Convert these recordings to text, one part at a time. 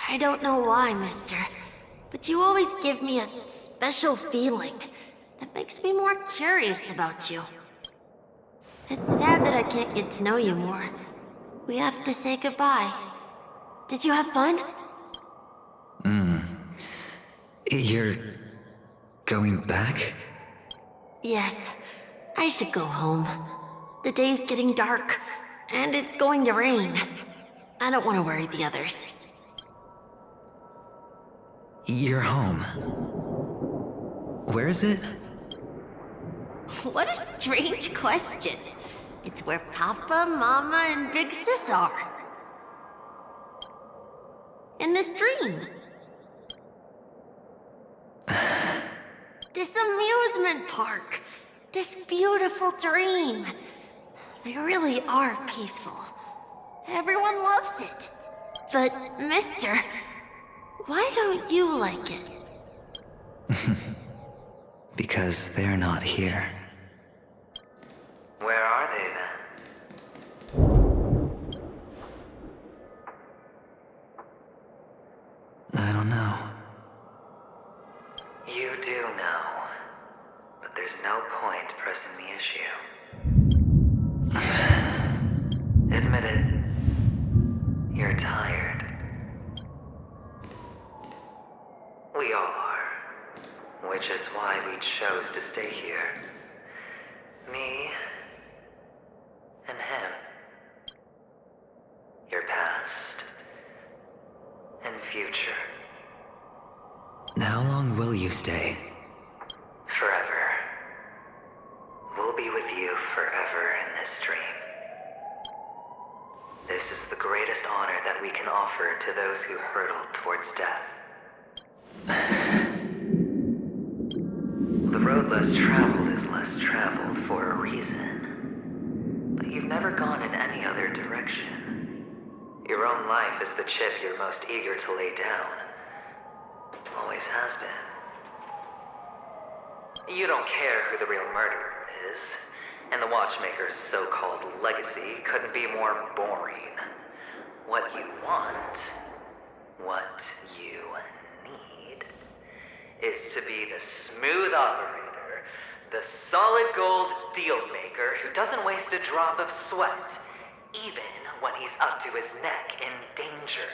I don't know why, mister, but you always give me a special feeling that makes me more curious about you. It's sad that I can't get to know you more. We have to say goodbye. Did you have fun? You're going back? Yes. I should go home. The day's getting dark, and it's going to rain. I don't want to worry the others. You're home. Where is it? What a strange question. It's where Papa, Mama, and Big Sis are. In this dream. This amusement park. This beautiful dream. They really are peaceful. Everyone loves it. But, mister, why don't you like it? Because they're not here. Where are they then? I don't know. You do know. But there's no point pressing the issue. Admit it. You're tired. We all are. Which is why we chose to stay here. Me and him. Your past and future. How long will you stay? Forever. We'll be with you forever in this dream. This is the greatest honor that we can offer to those who hurtle towards death. The road less traveled is less traveled for a reason. But you've never gone in any other direction. Your own life is the chip you're most eager to lay down. Always has been. You don't care who the real murderer is, and the Watchmaker's so-called legacy couldn't be more boring. What you want, what you need, is to be the smooth operator, the solid gold deal maker who doesn't waste a drop of sweat, even when he's up to his neck in danger,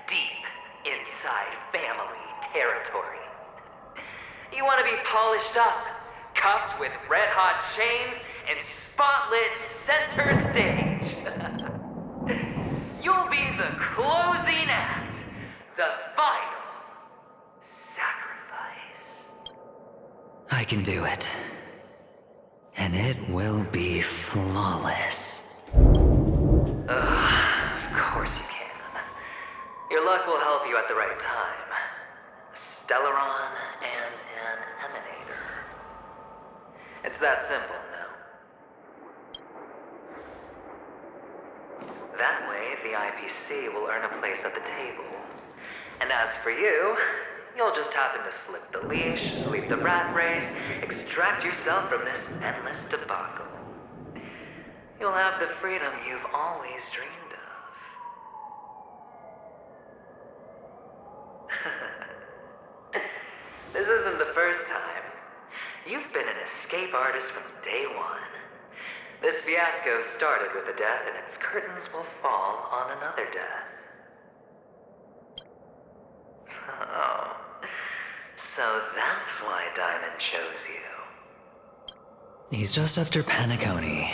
deep inside family territory. You want to be polished up, cuffed with red-hot chains, and spotlit center stage. You'll be the closing act, the final sacrifice. I can do it. And it will be flawless. Of course you can. Your luck will help you at the right time. A Stellaron and an Emanator. It's that simple, no? That way, the IPC will earn a place at the table. And as for you, you'll just happen to slip the leash, sweep the rat race, extract yourself from this endless debacle. You'll have the freedom you've always dreamed of. This isn't the first time. You've been an escape artist from day one. This fiasco started with a death, and its curtains will fall on another death. Oh, so that's why Diamond chose you. He's just after Paniconi.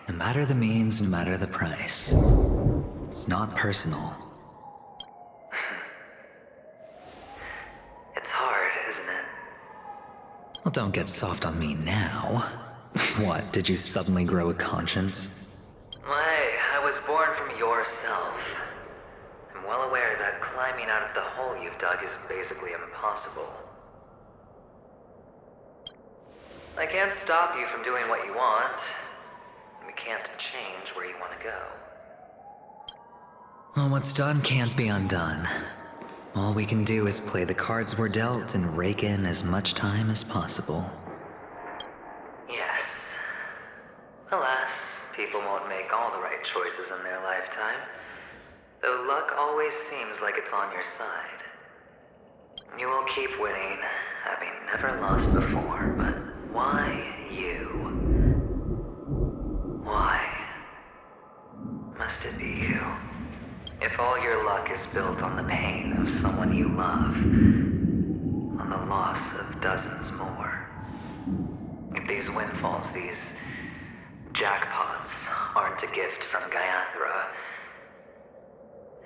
No matter the means, no matter the price. It's not personal. It's hard, isn't it? Well, don't get soft on me now. What, did you suddenly grow a conscience? Hey, I was born from yourself. I'm well aware that climbing out of the hole you've dug is basically impossible. I can't stop you from doing what you want. We can't change where you want to go. Well, what's done can't be undone. All we can do is play the cards we're dealt and rake in as much time as possible. Yes. Alas, people won't make all the right choices in their lifetime. Though luck always seems like it's on your side. You will keep winning, having never lost before, but why you? Why must it be you? If all your luck is built on the pain of someone you love, on the loss of dozens more. If these windfalls, these jackpots, aren't a gift from Gaiathra,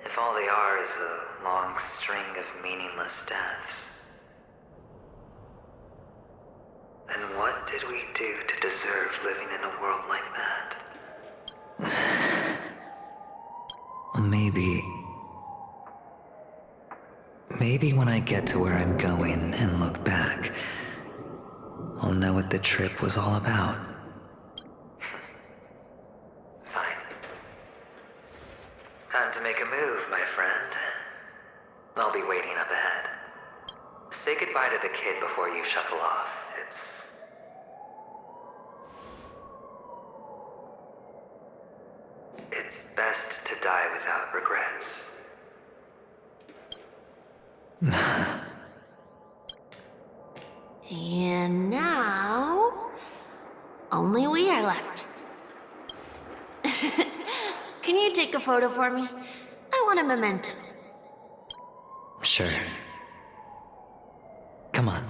if all they are is a long string of meaningless deaths, then what did we do to deserve living in a world like that? Maybe when I get to where I'm going and look back, I'll know what the trip was all about. Fine. Time to make a move, my friend. I'll be waiting up ahead. Say goodbye to the kid before you shuffle off. It's best to die without regrets. And now, only we are left. Can you take a photo for me? I want a memento. Sure. Come on.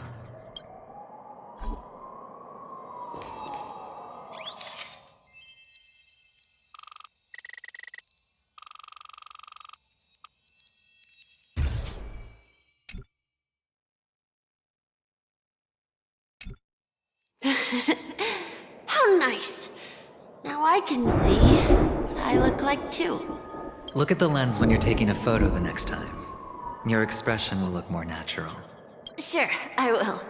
How nice. Now I can see what I look like too. Look at the lens when you're taking a photo the next time. Your expression will look more natural. Sure, I will.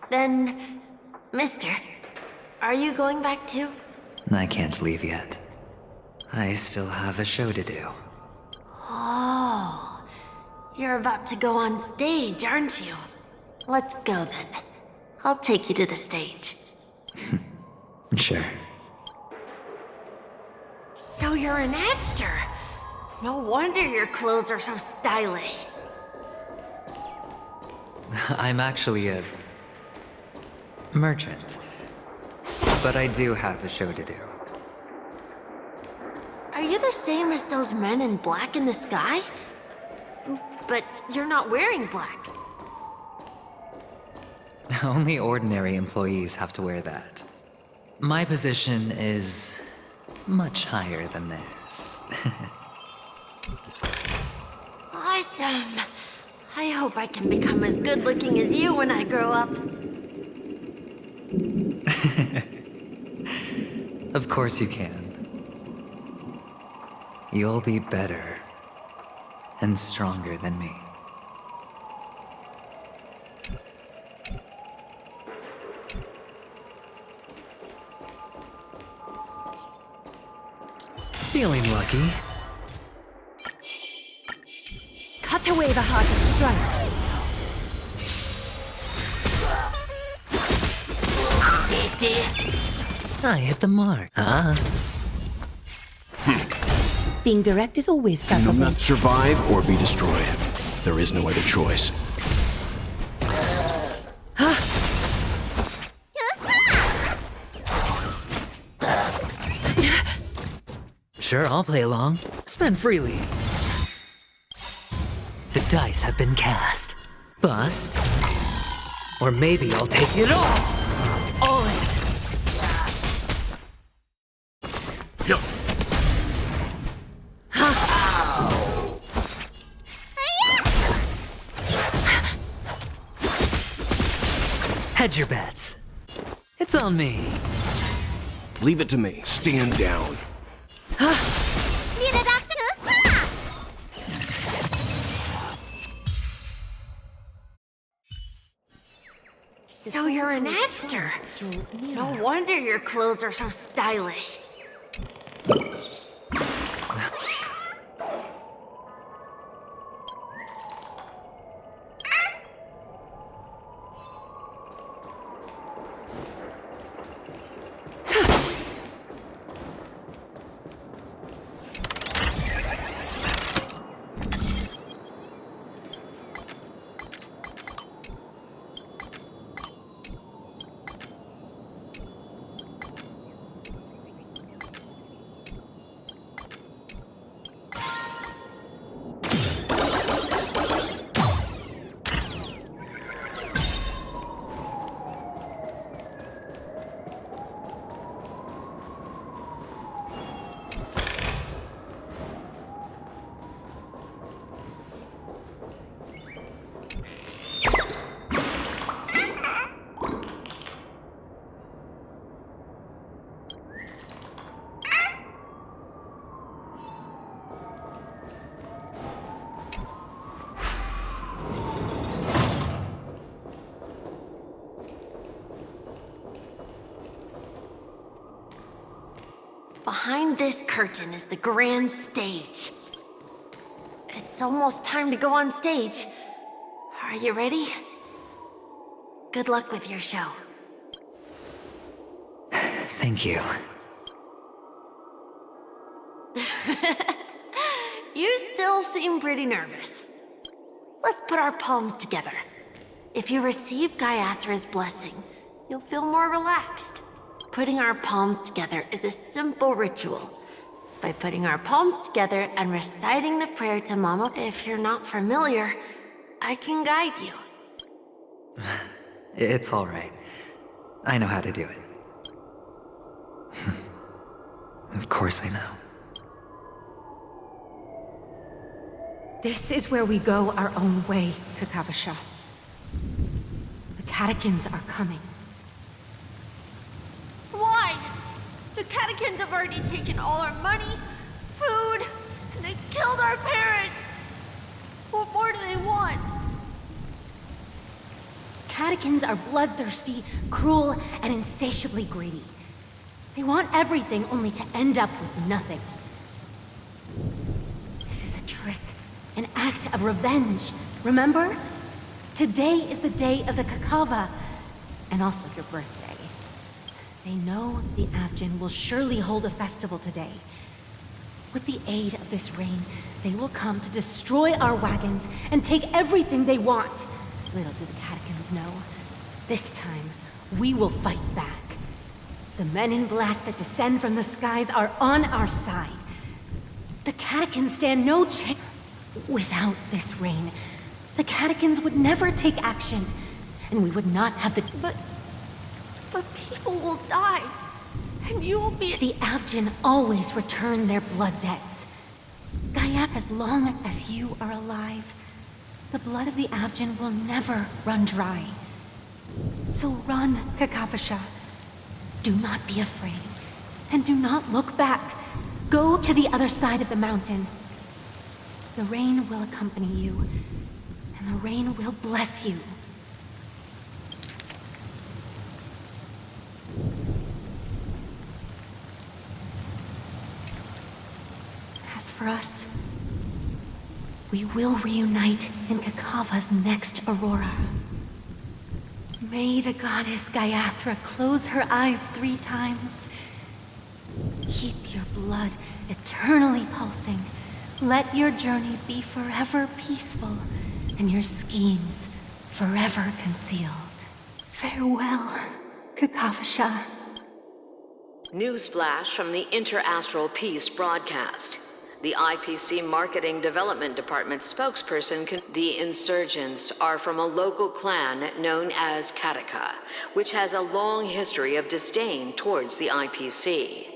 Then, mister, are you going back too? I can't leave yet. I still have a show to do. Oh, you're about to go on stage, aren't you? Let's go then. I'll take you to the stage. Sure. So you're an actor. No wonder your clothes are so stylish. I'm actually a merchant. But I do have a show to do. Are you the same as those men in black in the sky? But you're not wearing black. Only ordinary employees have to wear that. My position is much higher than this. Awesome. I hope I can become as good looking as you when I grow up. Of course you can. You'll be better and stronger than me. Feeling lucky. Cut away the heart of strife. I hit the mark. Being direct is always Do preferable. not survive or be destroyed. There is no other choice. Sure, I'll play along. Spend freely. The dice have been cast. Bust. Or maybe I'll take it all. All in. Yo. Hedge your bets. It's on me. Leave it to me. Stand down. So you're an actor. No wonder your clothes are so stylish. Behind this curtain is the grand stage. It's almost time to go on stage. Are you ready? Good luck with your show. Thank you. You still seem pretty nervous. Let's put our palms together. If you receive Gaiathra's blessing, you'll feel more relaxed. Putting our palms together is a simple ritual. By putting our palms together and reciting the prayer to Mama, if you're not familiar, I can guide you. It's all right. I know how to do it. Of course I know. This is where we go our own way, Kakavasha. The catechins are coming. Why? The catechins have already taken all our money, food, and they killed our parents. What more do they want? Catechins are bloodthirsty, cruel, and insatiably greedy. They want everything only to end up with nothing. This is a trick, an act of revenge. Remember? Today is the day of the Kakava, and also your birthday. They know the Avgin will surely hold a festival today. With the aid of this rain, they will come to destroy our wagons and take everything they want. Little do the catechins know, this time we will fight back. The men in black that descend from the skies are on our side. The catechins stand no chance. Without this rain, the catechins would never take action, and we would not have the... But people will die, and you will be... The Avgin always return their blood debts. Gaia, as long as you are alive, the blood of the Avgin will never run dry. So run, Kakavasha. Do not be afraid, and do not look back. Go to the other side of the mountain. The rain will accompany you, and the rain will bless you. As for us, we will reunite in Kakava's next aurora. May the goddess Gaiathra close her eyes 3 times. Keep your blood eternally pulsing. Let your journey be forever peaceful, and your schemes forever concealed. Farewell, Kakavasha. Newsflash from the Interastral Peace broadcast. The IPC Marketing Development Department spokesperson the insurgents are from a local clan known as Kataka, which has a long history of disdain towards the IPC.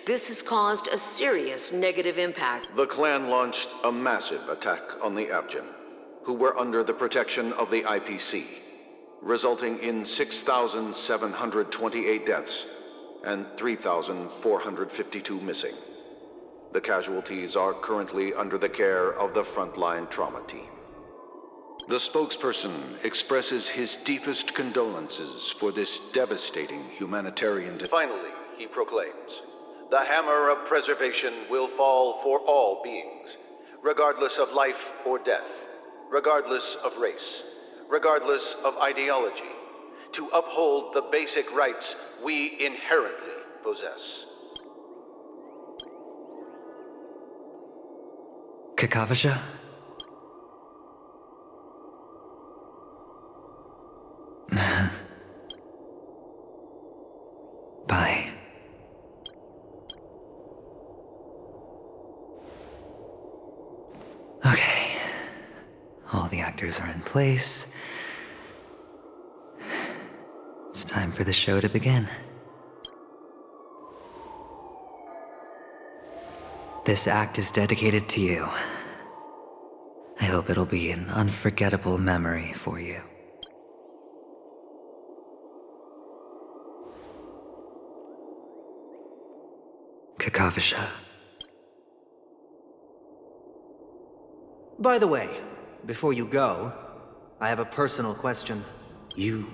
This has caused a serious negative impact. The clan launched a massive attack on the Avgin, who were under the protection of the IPC, resulting in 6,728 deaths and 3,452 missing. The casualties are currently under the care of the frontline trauma team. The spokesperson expresses his deepest condolences for this devastating humanitarian... Finally, he proclaims, the hammer of preservation will fall for all beings, regardless of life or death, regardless of race, regardless of ideology, to uphold the basic rights we inherently possess. Kakavasha? Bye. Okay. All the actors are in place. It's time for the show to begin. This act is dedicated to you. I hope it'll be an unforgettable memory for you. Kakavasha. By the way, before you go, I have a personal question. Do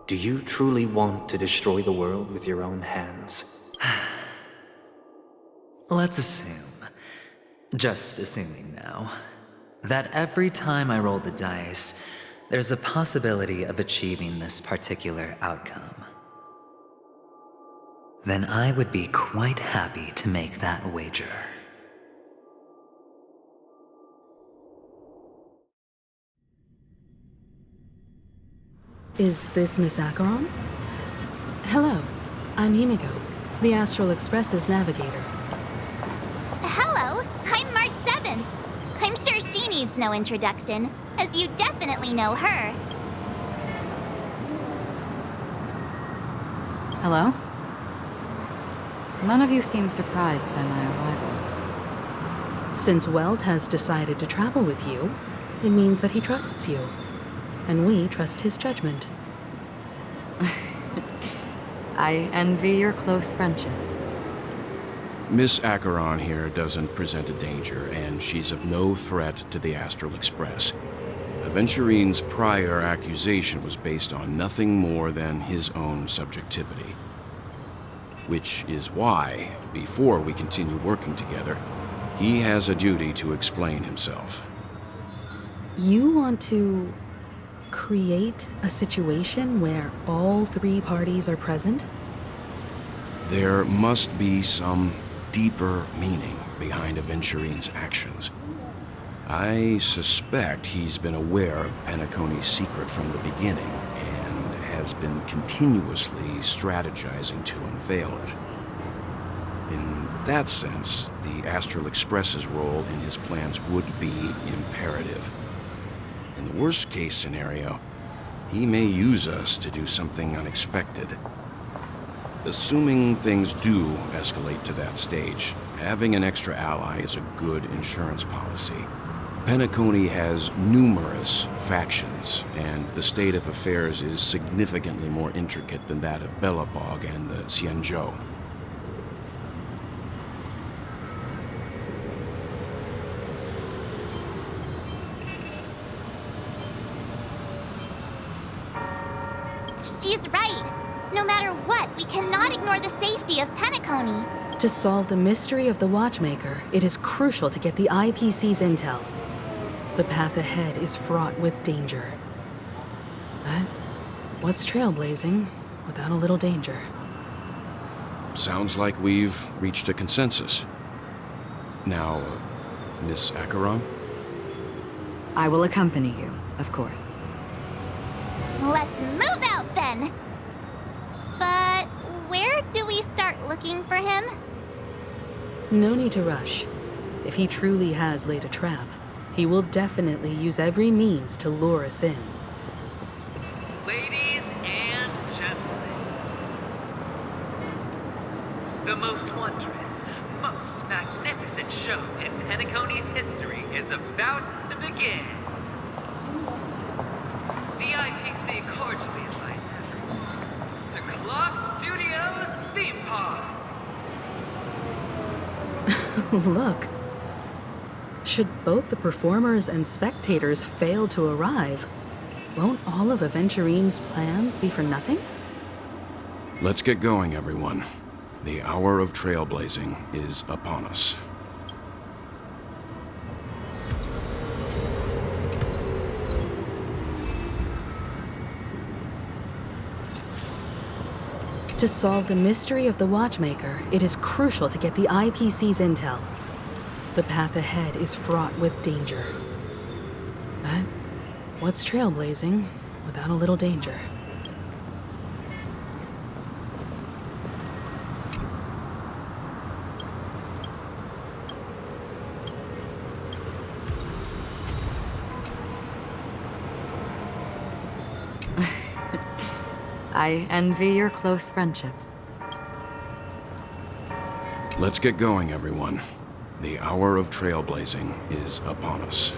you truly want to destroy the world with your own hands? Let's assume, just assuming now, that every time I roll the dice, there's a possibility of achieving this particular outcome. Then I would be quite happy to make that wager. Is this Miss Acheron? Hello, I'm Himiko, the Astral Express's navigator. Hello, I'm Mark 7th. I'm sure she needs no introduction, as you definitely know her. Hello? None of you seem surprised by my arrival. Since Welt has decided to travel with you, it means that he trusts you. And we trust his judgment. I envy your close friendships. Miss Acheron here doesn't present a danger, and she's of no threat to the Astral Express. Aventurine's prior accusation was based on nothing more than his own subjectivity. Which is why, before we continue working together, he has a duty to explain himself. You want to create a situation where all three parties are present? There must be some deeper meaning behind Aventurine's actions. I suspect he's been aware of Penacony's secret from the beginning and has been continuously strategizing to unveil it. In that sense, the Astral Express's role in his plans would be imperative. In the worst-case scenario, he may use us to do something unexpected. Assuming things do escalate to that stage, having an extra ally is a good insurance policy. Penacony has numerous factions, and the state of affairs is significantly more intricate than that of Belobog and the Xianzhou. She's right. No matter what, we cannot ignore the safety of Penacony. To solve the mystery of the Watchmaker, it is crucial to get the IPC's intel. The path ahead is fraught with danger. But what's trailblazing without a little danger? Sounds like we've reached a consensus. Now, Miss Acheron? I will accompany you, of course. Let's move out then! But where do we start looking for him? No need to rush. If he truly has laid a trap, he will definitely use every means to lure us in. Ladies and gentlemen, the most wondrous, most magnificent show in Penacony's history is about to begin. The IPC cordially invites everyone to Clock Studios Theme Park. Look. Should both the performers and spectators fail to arrive, won't all of Aventurine's plans be for nothing? Let's get going, everyone. The hour of trailblazing is upon us. To solve the mystery of the Watchmaker, it is crucial to get the IPC's intel. The path ahead is fraught with danger. But what's trailblazing without a little danger? I envy your close friendships. Let's get going, everyone. The hour of trailblazing is upon us.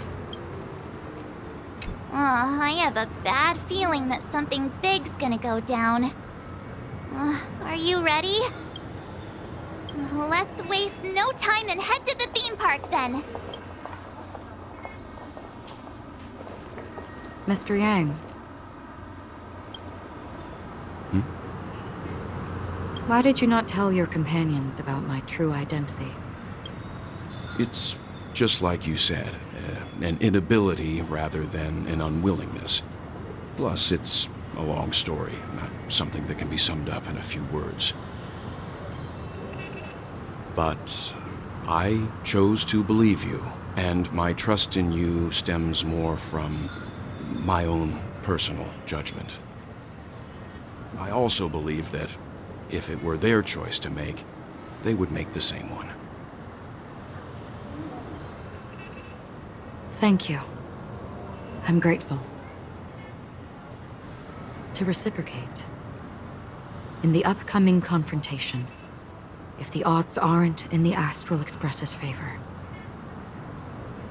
I have a bad feeling that something big's gonna go down. Are you ready? Let's waste no time and head to the theme park then. Mr. Yang. Why did you not tell your companions about my true identity? It's just like you said, an inability rather than an unwillingness. Plus, it's a long story, not something that can be summed up in a few words. But I chose to believe you, and my trust in you stems more from my own personal judgment. I also believe that if it were their choice to make, they would make the same one. Thank you. I'm grateful. To reciprocate, in the upcoming confrontation, if the odds aren't in the Astral Express's favor,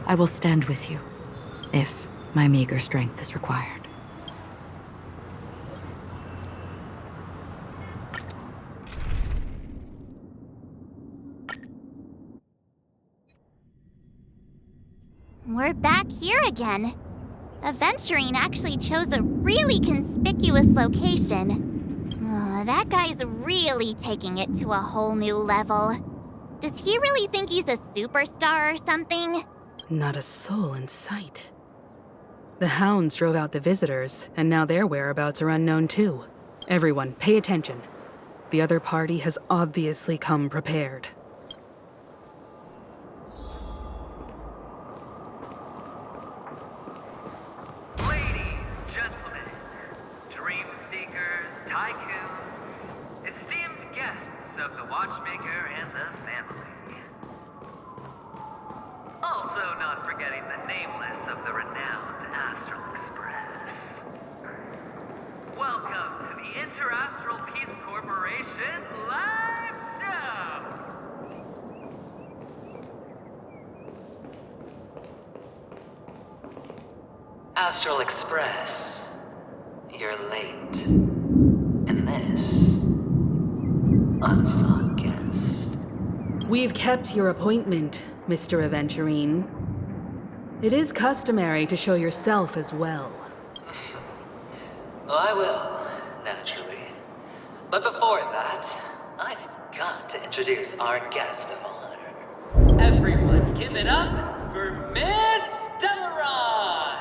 I will stand with you, if my meager strength is required. We're back here again. Aventurine actually chose a really conspicuous location. That guy's really taking it to a whole new level. Does he really think he's a superstar or something? Not a soul in sight. The hounds drove out the visitors, and now their whereabouts are unknown too. Everyone, pay attention. The other party has obviously come prepared. Ladies, gentlemen, dream seekers, tycoons, esteemed guests of the Watchmaker and the family. Also not forgetting the nameless of the renowned Astral Express. Welcome to the Inter-Astral Peace Corporation live show! Astral Express, you're late. And this, unsought guest. We've kept your appointment, Mr. Aventurine. It is customary to show yourself as well. Well, I will, naturally. But before that, I've got to introduce our guest of honor. Everyone, give it up for Miss Delaron!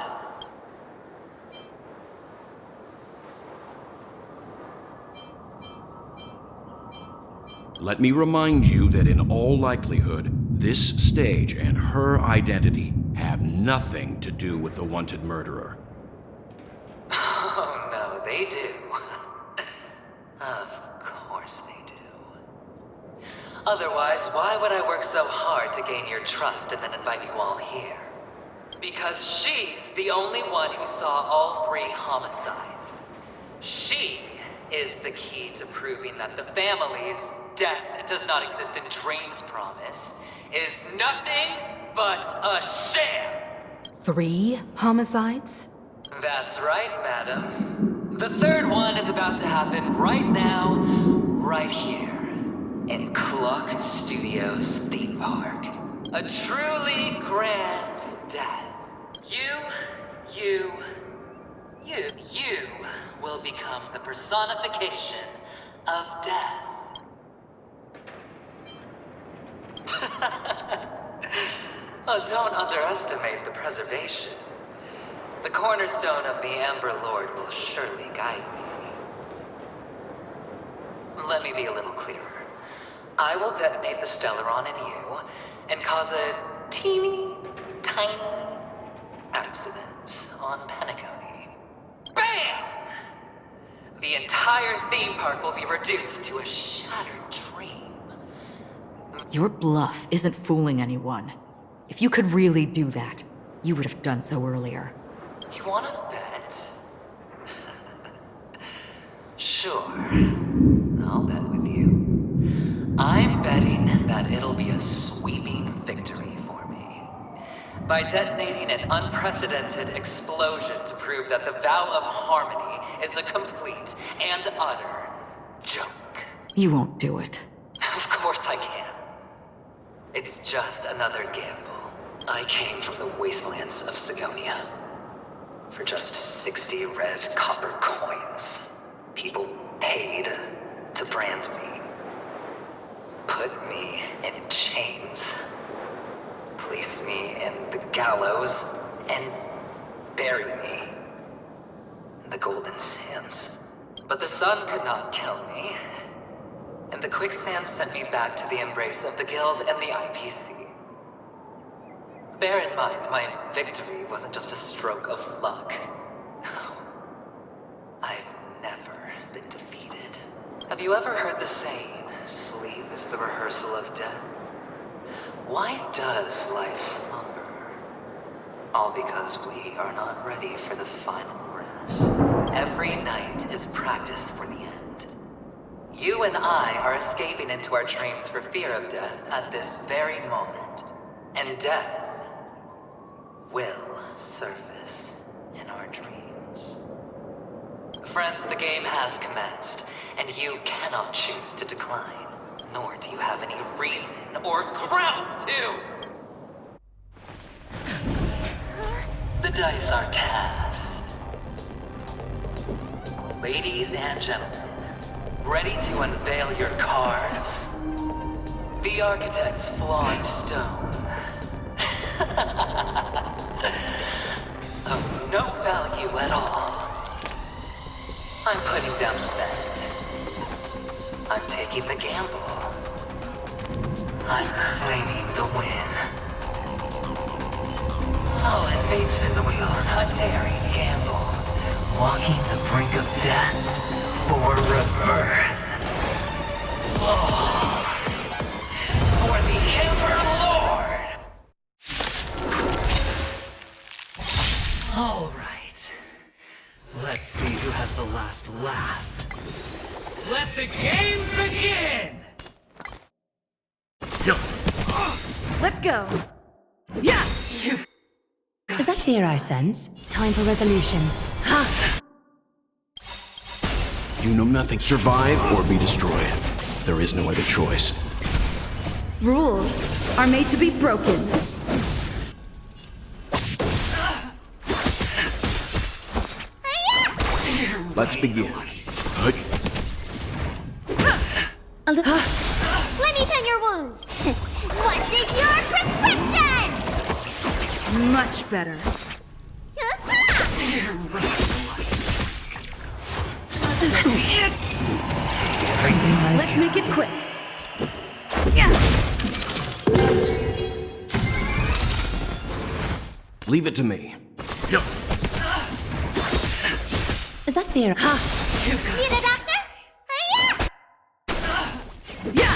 Let me remind you that in all likelihood, this stage and her identity have nothing to do with the wanted murderer. Oh, no, they do. Of course they do. Otherwise, why would I work so hard to gain your trust and then invite you all here? Because she's the only one who saw all 3 homicides. She is the key to proving that the family's death does not exist in Drain's promise is nothing but a sham! 3 homicides? That's right, madam. The 3rd one is about to happen right now, right here, in Clock Studios theme park. A truly grand death. You will become the personification of death. Oh, don't underestimate the preservation. The cornerstone of the Amber Lord will surely guide me. Let me be a little clearer. I will detonate the Stellaron in you and cause a teeny, tiny accident on Penacony. BAM! The entire theme park will be reduced to a shattered dream. Your bluff isn't fooling anyone. If you could really do that, you would have done so earlier. You wanna bet? Sure. I'll bet with you. I'm betting that it'll be a sweeping victory for me. By detonating an unprecedented explosion to prove that the vow of harmony is a complete and utter joke. You won't do it. Of course I can. It's just another gamble. I came from the wastelands of Sigonia. For just 60 red copper coins, people paid to brand me. Put me in chains. place me in the gallows and bury me in the golden sands. But the sun could not kill me, and the quicksand sent me back to the embrace of the Guild and the IPC. Bear in mind, my victory wasn't just a stroke of luck. I've never been defeated. Have you ever heard the saying, sleep is the rehearsal of death? Why does life slumber? All because we are not ready for the final rest. Every night is practice for the end. You and I are escaping into our dreams for fear of death at this very moment. And death will surface in our dreams. Friends, the game has commenced, and you cannot choose to decline, nor do you have any reason or grounds to. The dice are cast. Ladies and gentlemen, ready to unveil your cards? The architect's flawed stone. Of no value at all. I'm putting down the bet. I'm taking the gamble. I'm claiming the win. Oh, and fate spin the wheel. A daring gamble. Walking the brink of death for rebirth. Oh, for the Ember Lord! All right. Let's see who has the last laugh. Let the game begin! Let's go. Yeah! Is that fear I sense? Time for resolution. You know nothing. Survive or be destroyed. There is no other choice. Rules are made to be broken. Let's begin. Let me tend your wounds. What's in your prescription? Much better. Let's make it quick. Yeah. Leave it to me. Is that fear? Need a doctor? Yeah.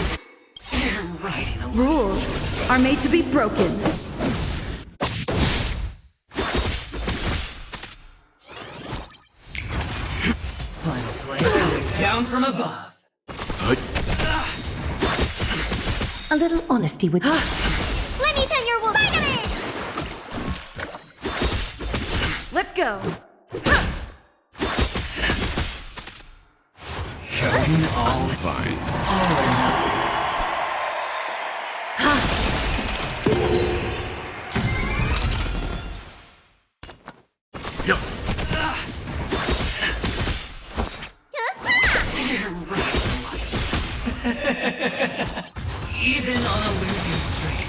Rules are made to be broken. Final flame coming down from above. A little honesty would... Let me tend your wounds. Vitamin! Let's go. Going all Fine. all or nothing. Even on a losing streak,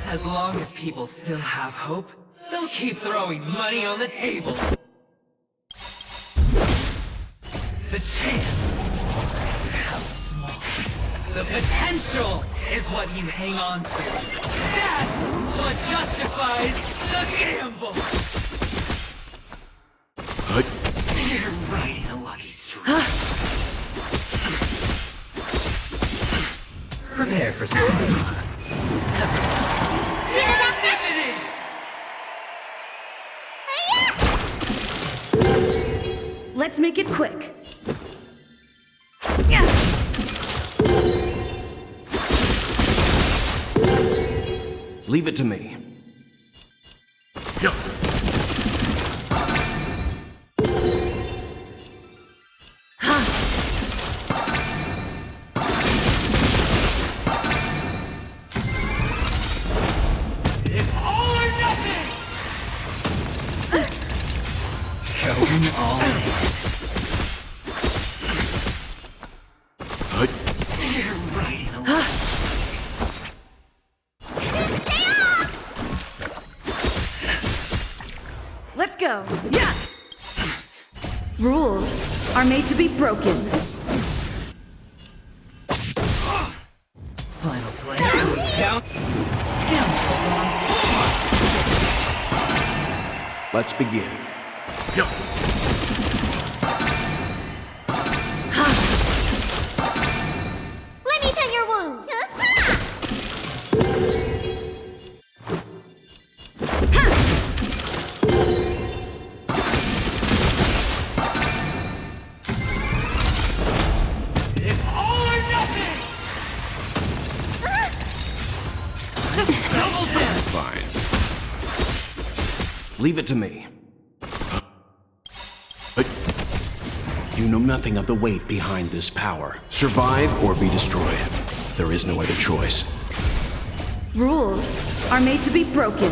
as long as people still have hope, they'll keep throwing money on the table. The chance, how small. The potential is what you hang on to. That's what justifies the gamble. You're riding a lucky streak. Prepare for some activity. Let's make it quick. Yeah. Leave it to me. It's all or nothing. Going all in. You're riding a go! Yeah! Rules are made to be broken. Final play. Down. Scoundrels on. Let's begin. Go. Let me tend your wounds. It's all or nothing. Just Double down. Fine. Leave it to me. But you know nothing of the weight behind this power. Survive or be destroyed. There is no other choice. rules are made to be broken.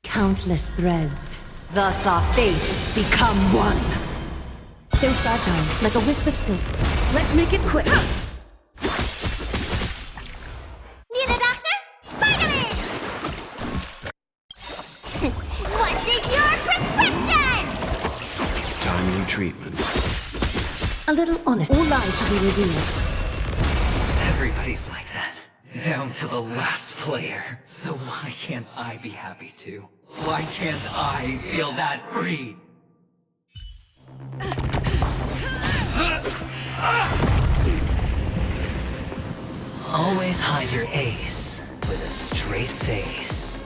Countless threads. Thus our fates become one. So fragile, like a wisp of silk. Let's make it quick. Need a doctor? Vitamin! What's in your prescription? Timely treatment. A little honest. All lies shall be revealed. Everybody's like that. Down to the last player. So why can't I be happy too? Why can't I feel that free? Always hide your ace with a straight face.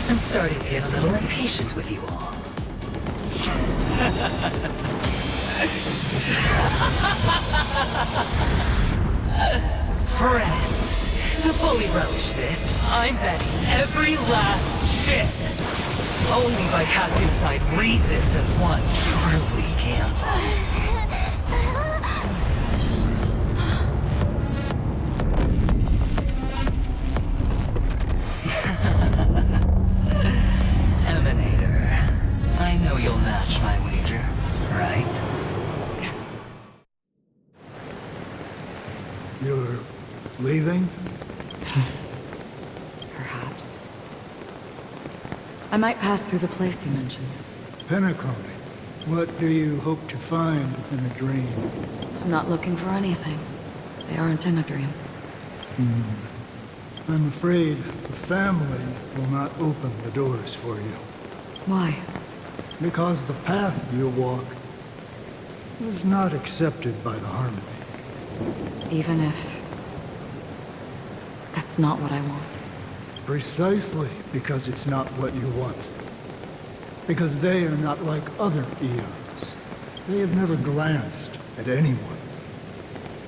I'm starting to get a little impatient with you all. Friends, to fully relish this, I'm betting every last chip. Only by casting aside reason does one truly gamble. Emanator, I know you'll match my wager, right? You're leaving? Perhaps. I might pass through the place you mentioned. Penacony. What do you hope to find within a dream? I'm not looking for anything. They aren't in a dream. I'm afraid the family will not open the doors for you. Why? Because the path you walk is not accepted by the Harmony. Even if... that's not what I want. Precisely because it's not what you want. Because they are not like other eons. They have never glanced at anyone.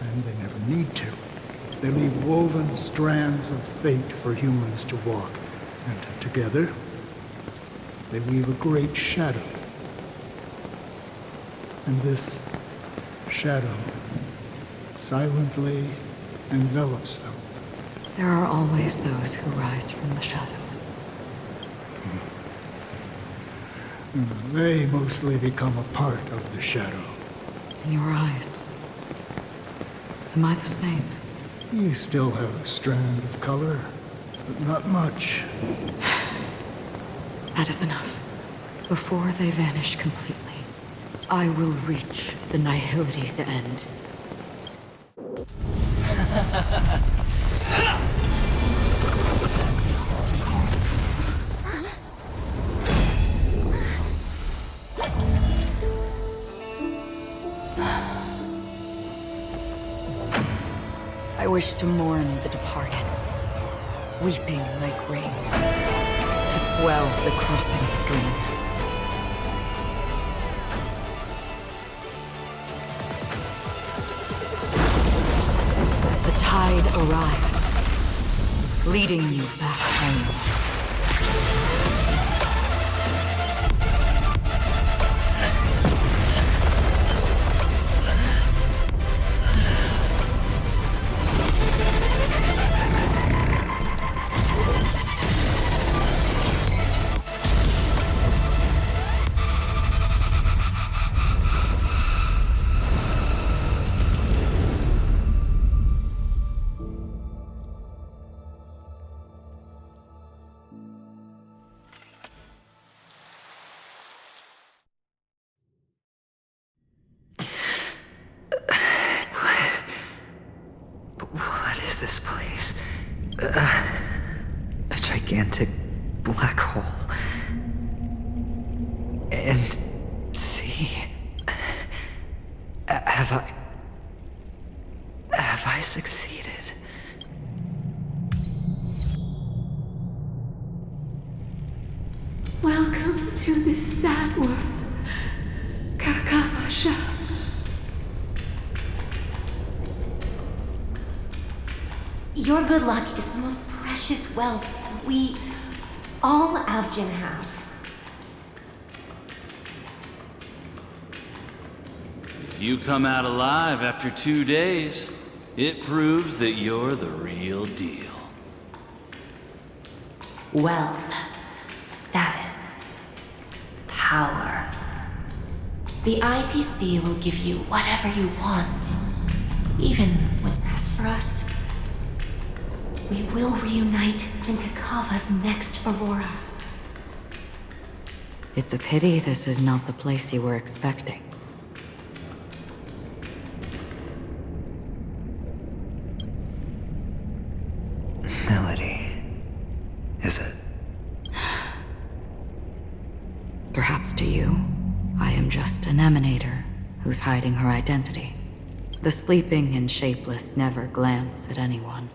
And they never need to. They leave woven strands of fate for humans to walk. And together, they weave a great shadow. And this shadow silently envelops them. There are always those who rise from the shadows. They mostly become a part of the shadow. In your eyes. Am I the same? You still have a strand of color, but not much. That is enough. Before they vanish completely, I will reach the nihility's end. I wish to mourn the departed, weeping like rain, to swell the crossing stream. As the tide arrives, leading you back home. this place? A gigantic black hole. And see, have I succeeded? Welcome to this sad world, Kakavasha. Your good luck is the most precious wealth we, all Avgin, have. If you come out alive after 2 days, it proves that you're the real deal. Wealth, status, power. The IPC will give you whatever you want, even when... As for us, we will reunite in Kakava's next Aurora. It's a pity this is not the place you were expecting. Melody. Is it? Perhaps to you, I am just an emanator who's hiding her identity. The sleeping and shapeless never glance at anyone.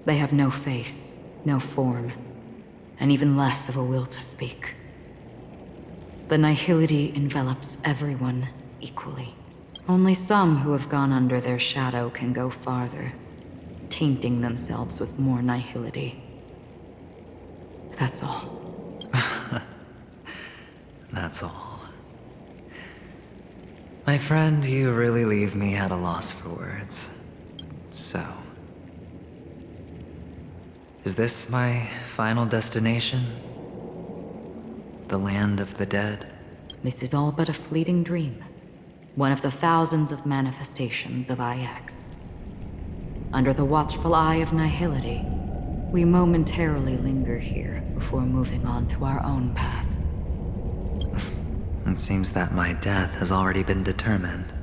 They have no face, no form, and even less of a will to speak. The nihility envelops everyone equally. Only some who have gone under their shadow can go farther, tainting themselves with more nihility. That's all. That's all. My friend, you really leave me at a loss for words. So... is this my final destination? The land of the dead? This is all but a fleeting dream. One of the thousands of manifestations of IX. Under the watchful eye of nihility, we momentarily linger here before moving on to our own paths. It seems that my death has already been determined.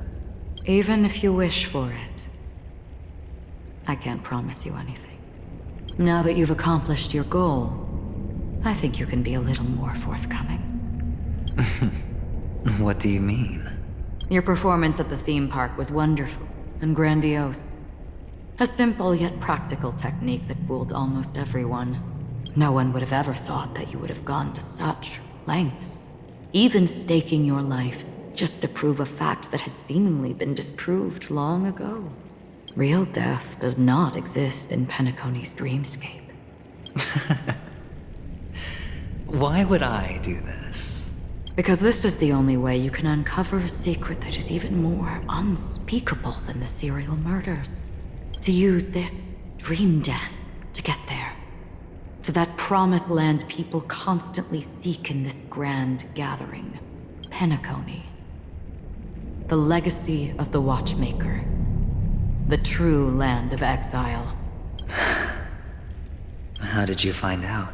Even if you wish for it, I can't promise you anything. Now that you've accomplished your goal, I think you can be a little more forthcoming. What do you mean? Your performance at the theme park was wonderful and grandiose. A simple yet practical technique that fooled almost everyone. No one would have ever thought that you would have gone to such lengths, even staking your life just to prove a fact that had seemingly been disproved long ago. Real death does not exist in Penacony's dreamscape. Why would I do this? Because this is the only way you can uncover a secret that is even more unspeakable than the serial murders. To use this dream death to get there. To that promised land people constantly seek in this grand gathering. Penacony. The legacy of the Watchmaker. The true land of exile. How did you find out?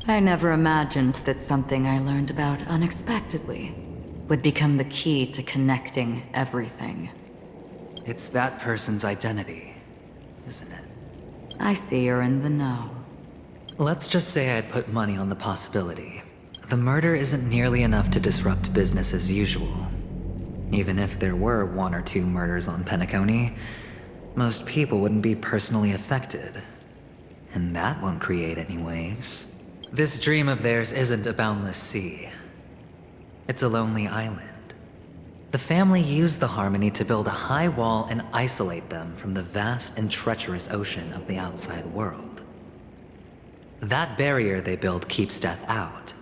I never imagined that something I learned about unexpectedly would become the key to connecting everything. It's that person's identity, isn't it? I see you're in the know. Let's just say I'd put money on the possibility. The murder isn't nearly enough to disrupt business as usual. Even if there were 1 or 2 murders on Penacony, most people wouldn't be personally affected. And that won't create any waves. This dream of theirs isn't a boundless sea. It's a lonely island. The family used the Harmony to build a high wall and isolate them from the vast and treacherous ocean of the outside world. That barrier they build keeps death out.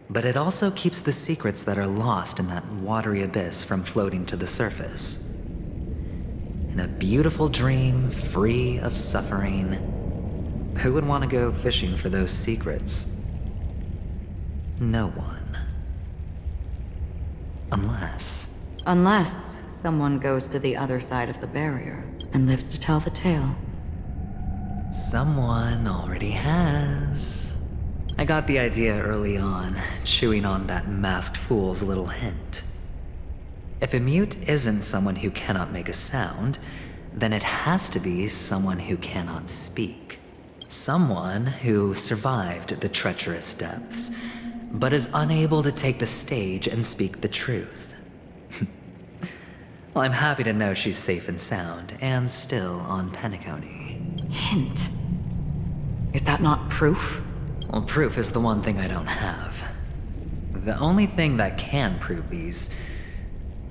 But it also keeps the secrets that are lost in that watery abyss from floating to the surface. In a beautiful dream, free of suffering, who would want to go fishing for those secrets? No one. Unless someone goes to the other side of the barrier and lives to tell the tale. Someone already has. I got the idea early on, chewing on that masked fool's little hint. If a mute isn't someone who cannot make a sound, then it has to be someone who cannot speak. Someone who survived the treacherous depths, but is unable to take the stage and speak the truth. Well, I'm happy to know she's safe and sound, and still on Penacony. Hint. Is that not proof? Well, proof is the one thing I don't have. The only thing that can prove these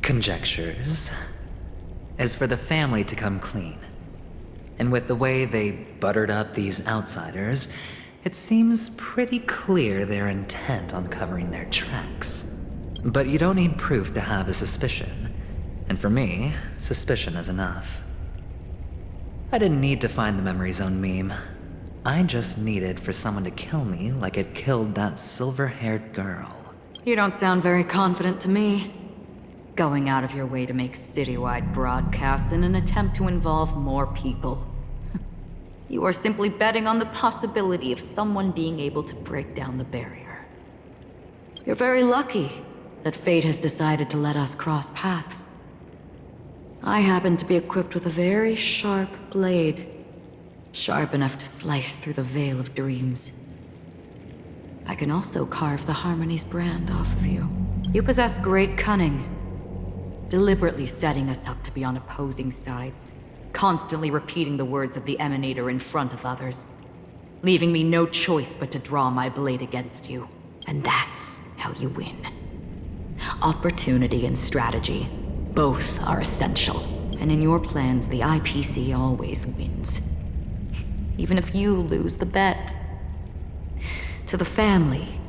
conjectures is for the family to come clean. And with the way they buttered up these outsiders, it seems pretty clear they're intent on covering their tracks. But you don't need proof to have a suspicion. And for me, suspicion is enough. I didn't need to find the Memory Zone meme. I just needed for someone to kill me like it killed that silver-haired girl. You don't sound very confident to me. Going out of your way to make citywide broadcasts in an attempt to involve more people. You are simply betting on the possibility of someone being able to break down the barrier. You're very lucky that fate has decided to let us cross paths. I happen to be equipped with a very sharp blade. Sharp enough to slice through the veil of dreams. I can also carve the Harmony's brand off of you. You possess great cunning. Deliberately setting us up to be on opposing sides, constantly repeating the words of the Emanator in front of others, leaving me no choice but to draw my blade against you. And that's how you win. Opportunity and strategy, both are essential. And in your plans, the IPC always wins. Even if you lose the bet. To the family,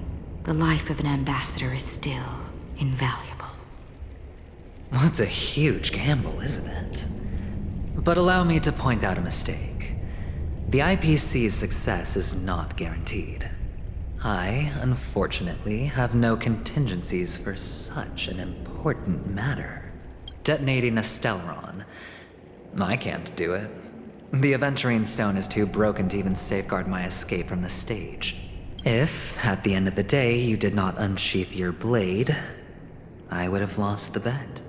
the life of an ambassador is still invaluable. Well, it's a huge gamble, isn't it? But allow me to point out a mistake. The IPC's success is not guaranteed. I, unfortunately, have no contingencies for such an important matter. Detonating a Stellaron. I can't do it. The Aventurine Stone is too broken to even safeguard my escape from the stage. If, at the end of the day, you did not unsheath your blade, I would have lost the bet.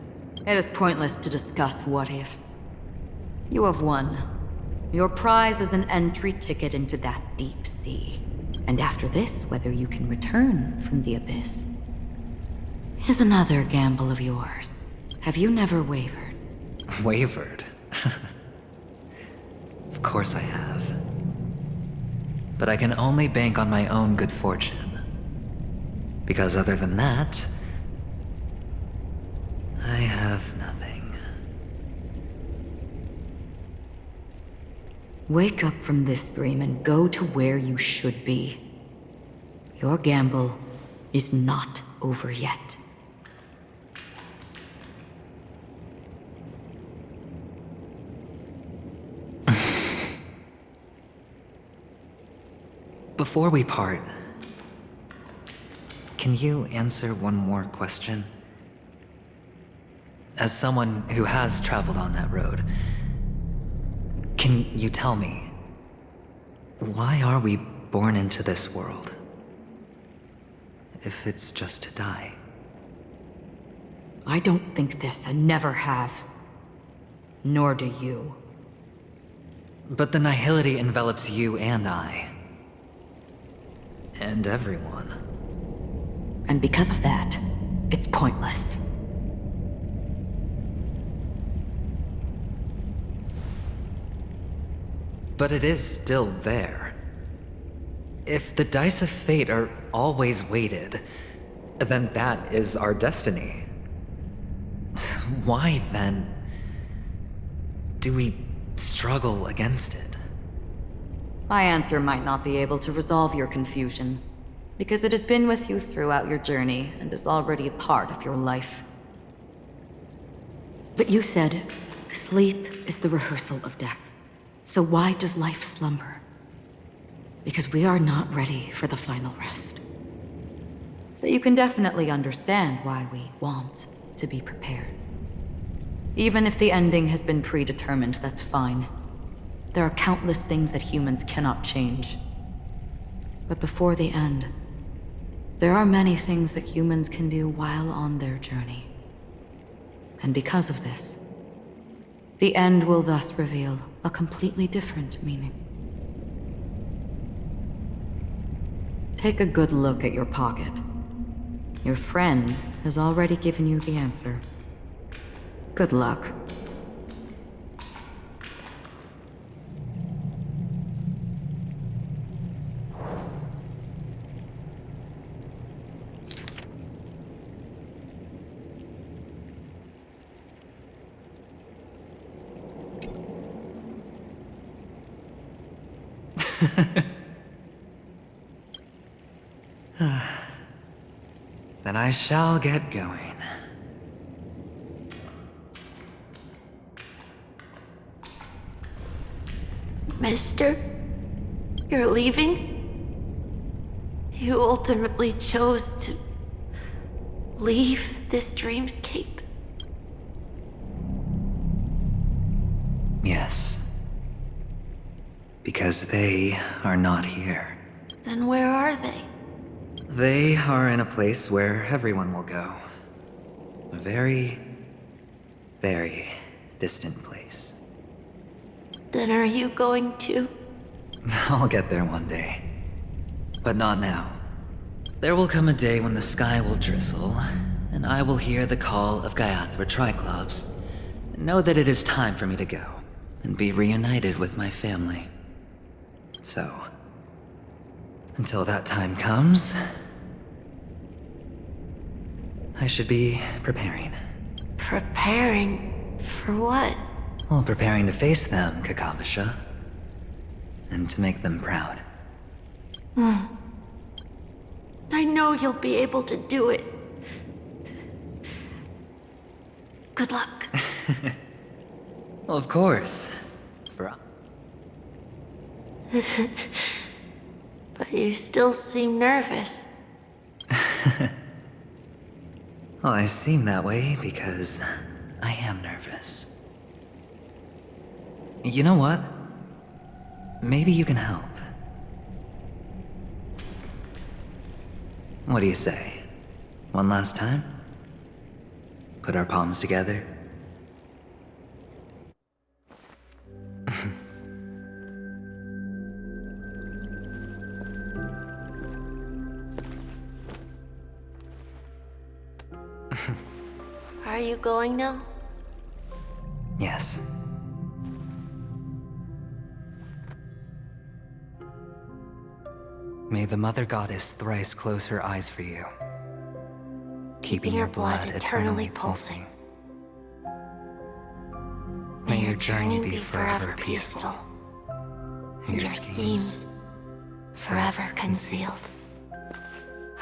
It is pointless to discuss what-ifs. You have won. Your prize is an entry ticket into that deep sea. And after this, whether you can return from the abyss is another gamble of yours. Have you never wavered? Wavered? Of course I have. But I can only bank on my own good fortune. Because other than that, I have nothing. Wake up from this dream and go to where you should be. Your gamble is not over yet. Before we part, can you answer one more question? As someone who has traveled on that road, can you tell me, why are we born into this world? If it's just to die. I don't think this and never have. Nor do you. But the nihility envelops you and I. And everyone. And because of that, it's pointless. But it is still there. If the dice of fate are always weighted, then that is our destiny. Why, then, do we struggle against it? My answer might not be able to resolve your confusion, because it has been with you throughout your journey and is already a part of your life. But you said, sleep is the rehearsal of death. So why does life slumber? Because we are not ready for the final rest. So you can definitely understand why we want to be prepared. Even if the ending has been predetermined, that's fine. There are countless things that humans cannot change. But before the end, there are many things that humans can do while on their journey. And because of this, The end will thus reveal a completely different meaning. Take a good look at your pocket. Your friend has already given you the answer. Good luck. Then I shall get going. Mister? You're leaving? You ultimately chose to leave this dreamscape? Yes. Because they are not here. Then where are they? They are in a place where everyone will go. A very, very distant place. Then are you going to? I'll get there one day. But not now. There will come a day when the sky will drizzle, and I will hear the call of Gaiathra Triclops, and know that it is time for me to go, and be reunited with my family. So, until that time comes, I should be preparing. Preparing for what? Well, preparing to face them, Kakavasha. And to make them proud. I know you'll be able to do it. Good luck. Well, of course. But you still seem nervous. Well, I seem that way because I am nervous. You know what? Maybe you can help. What do you say? One last time? Put our palms together? Are you going now? Yes. May the Mother Goddess thrice close her eyes for you, keeping your blood eternally pulsing. May your journey be forever peaceful, and your schemes forever concealed.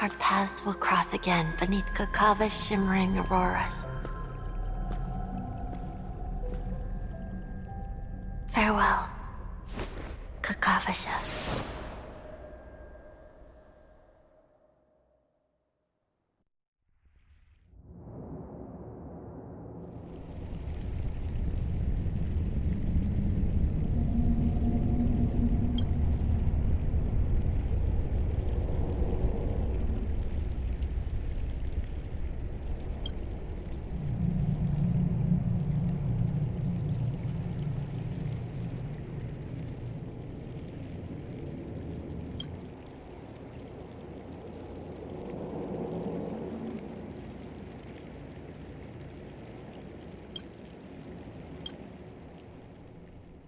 Our paths will cross again beneath Kakava's shimmering auroras. Farewell, Kakavasha.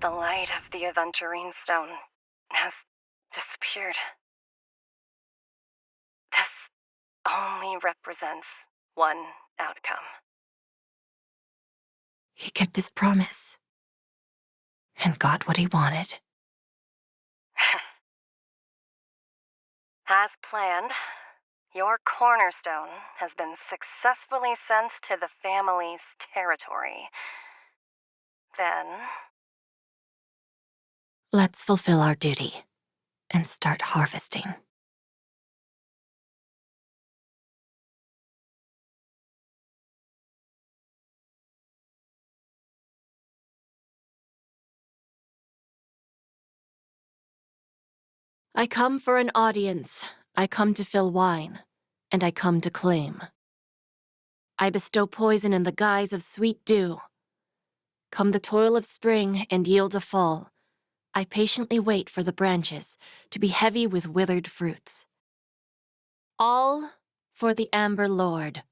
The light of the Aventurine Stone has disappeared. This only represents one outcome. He kept his promise. And got what he wanted. As planned, your cornerstone has been successfully sent to the family's territory. Then... Let's fulfill our duty and start harvesting. I come for an audience. I come to fill wine, and I come to claim. I bestow poison in the guise of sweet dew. Come the toil of spring and yield of fall, I patiently wait for the branches to be heavy with withered fruits. All for the Amber Lord.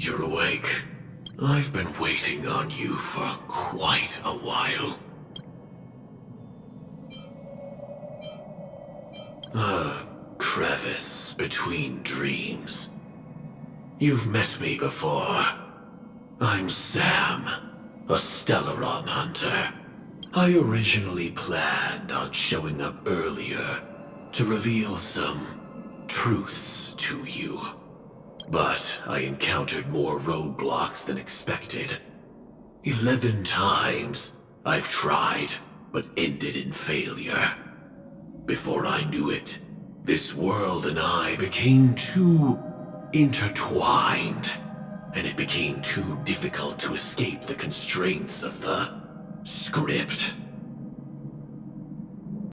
You're awake. I've been waiting on you for quite a while. A crevice between dreams. You've met me before. I'm Sam, a Stellaron hunter. I originally planned on showing up earlier to reveal some truths to you. But I encountered more roadblocks than expected. 11 times I've tried, but ended in failure. Before I knew it, this world and I became too intertwined, and it became too difficult to escape the constraints of the script.